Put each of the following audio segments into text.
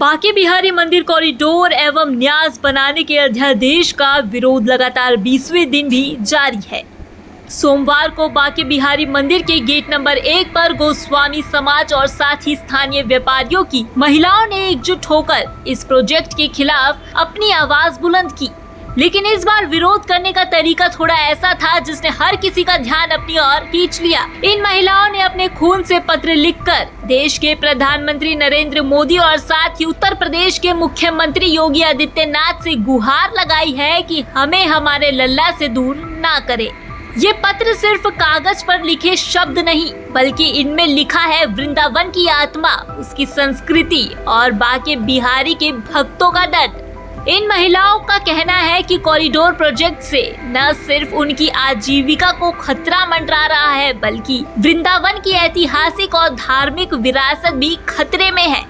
बांके बिहारी मंदिर कॉरिडोर एवं न्यास बनाने के अध्यादेश का विरोध लगातार 20वें दिन भी जारी है। सोमवार को बांके बिहारी मंदिर के गेट नंबर 1 पर गोस्वामी समाज और साथ ही स्थानीय व्यापारियों की महिलाओं ने एकजुट होकर इस प्रोजेक्ट के खिलाफ अपनी आवाज बुलंद की। लेकिन इस बार विरोध करने का तरीका थोड़ा ऐसा था जिसने हर किसी का ध्यान अपनी ओर खींच लिया। इन महिलाओं ने अपने खून से पत्र लिखकर देश के प्रधानमंत्री नरेंद्र मोदी और साथ ही उत्तर प्रदेश के मुख्यमंत्री योगी आदित्यनाथ से गुहार लगाई है कि हमें हमारे लल्ला से दूर ना करे। ये पत्र सिर्फ कागज पर लिखे शब्द नहीं बल्कि इनमें लिखा है वृंदावन की आत्मा, उसकी संस्कृति और बांके बिहारी के भक्तों का दर्द। इन महिलाओं का कहना है कि कॉरिडोर प्रोजेक्ट से न सिर्फ उनकी आजीविका को खतरा मंडरा रहा है बल्कि वृंदावन की ऐतिहासिक और धार्मिक विरासत भी खतरे में है।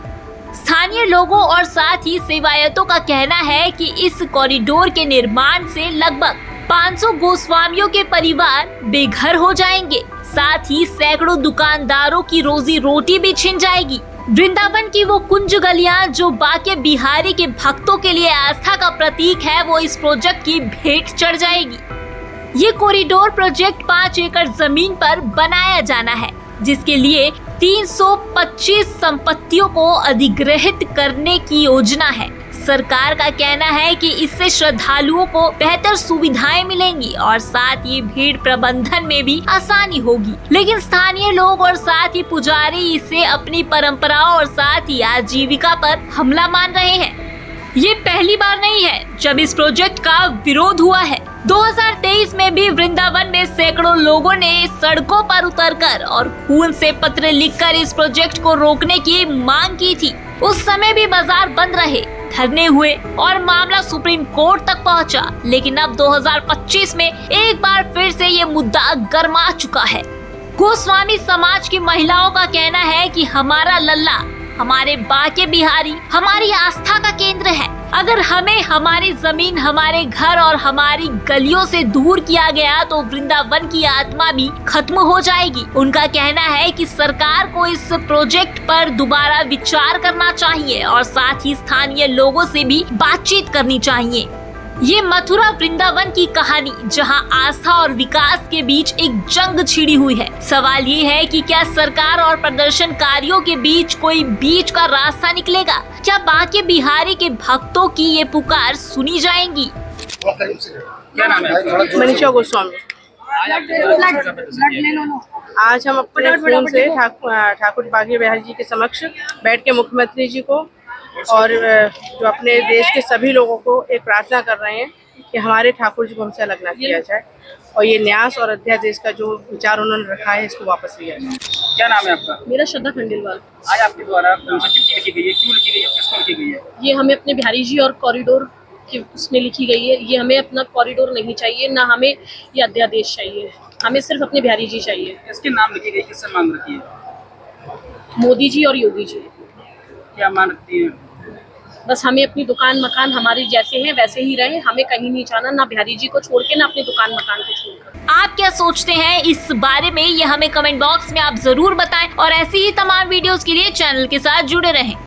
स्थानीय लोगों और साथ ही सेवायतों का कहना है कि इस कॉरिडोर के निर्माण से लगभग 500 गोस्वामियों के परिवार बेघर हो जाएंगे, साथ ही सैकड़ों दुकानदारों की रोजी रोटी भी छिन जाएगी। वृंदावन की वो कुंज गलियां जो बांके बिहारी के भक्तों के लिए आस्था का प्रतीक है, वो इस प्रोजेक्ट की भेंट चढ़ जाएगी। ये कॉरिडोर प्रोजेक्ट 5 एकड़ जमीन पर बनाया जाना है, जिसके लिए 325 संपत्तियों को अधिग्रहित करने की योजना है। सरकार का कहना है कि इससे श्रद्धालुओं को बेहतर सुविधाएं मिलेंगी और साथ ही भीड़ प्रबंधन में भी आसानी होगी। लेकिन स्थानीय लोग और साथ ही पुजारी इसे अपनी परंपराओं और साथ ही आजीविका पर हमला मान रहे हैं। ये पहली बार नहीं है जब इस प्रोजेक्ट का विरोध हुआ है। 2023 में भी वृंदावन में सैकड़ों लोगों ने सड़कों पर उतरकर और खून से पत्र लिखकर इस प्रोजेक्ट को रोकने की मांग की थी। उस समय भी बाजार बंद रहे, धरने हुए और मामला सुप्रीम कोर्ट तक पहुंचा। लेकिन अब 2025 में एक बार फिर से ये मुद्दा गर्मा चुका है। गोस्वामी समाज की महिलाओं का कहना है कि हमारा लल्ला, हमारे बांके बिहारी हमारी आस्था का केंद्र है। अगर हमें हमारी जमीन, हमारे घर और हमारी गलियों से दूर किया गया तो वृंदावन की आत्मा भी खत्म हो जाएगी। उनका कहना है कि सरकार को इस प्रोजेक्ट पर दोबारा विचार करना चाहिए और साथ ही स्थानीय लोगों से भी बातचीत करनी चाहिए। ये मथुरा वृंदावन की कहानी जहां आस्था और विकास के बीच एक जंग छिड़ी हुई है। सवाल ये है कि क्या सरकार और प्रदर्शनकारियों के बीच कोई बीच का रास्ता निकलेगा? क्या बांके बिहारी के भक्तों की ये पुकार सुनी जाएंगी? क्या नाम है? मनीषा गोस्वामी। आज हम अपने खून से ठाकुर बांके बिहारी जी के समक्ष बैठ के मुख्यमंत्री जी को और जो अपने देश के सभी लोगों को एक प्रार्थना कर रहे हैं कि हमारे ठाकुर जी को हमसे अलग ना किया जाए और ये न्यास और अध्यादेश का जो विचार उन्होंने रखा है इसको वापस लिया जाए। क्या नाम है आपका? मेरा श्रद्धा खंडेलवाल। आज आपके द्वारा कौन सी चिट्ठी लिखी गई है, क्यों लिखी गई है, किसको लिखी गई है? ये हमें अपने बिहारी जी और कॉरिडोर की उसमें लिखी गई है। ये हमें अपना कॉरिडोर नहीं चाहिए, ना हमें ये अध्यादेश चाहिए, हमें सिर्फ अपने बिहारी जी चाहिए। किसके नाम लिखी गई, किससे मांग रखी है? मोदी जी और योगी जी। क्या मांग रखती है? बस हमें अपनी दुकान मकान हमारे जैसे हैं वैसे ही रहे, हमें कहीं नहीं जाना, ना बिहारी जी को छोड़ के ना अपनी दुकान मकान को छोड़कर। आप क्या सोचते हैं इस बारे में, ये हमें कमेंट बॉक्स में आप जरूर बताएं और ऐसी ही तमाम वीडियोस के लिए चैनल के साथ जुड़े रहें।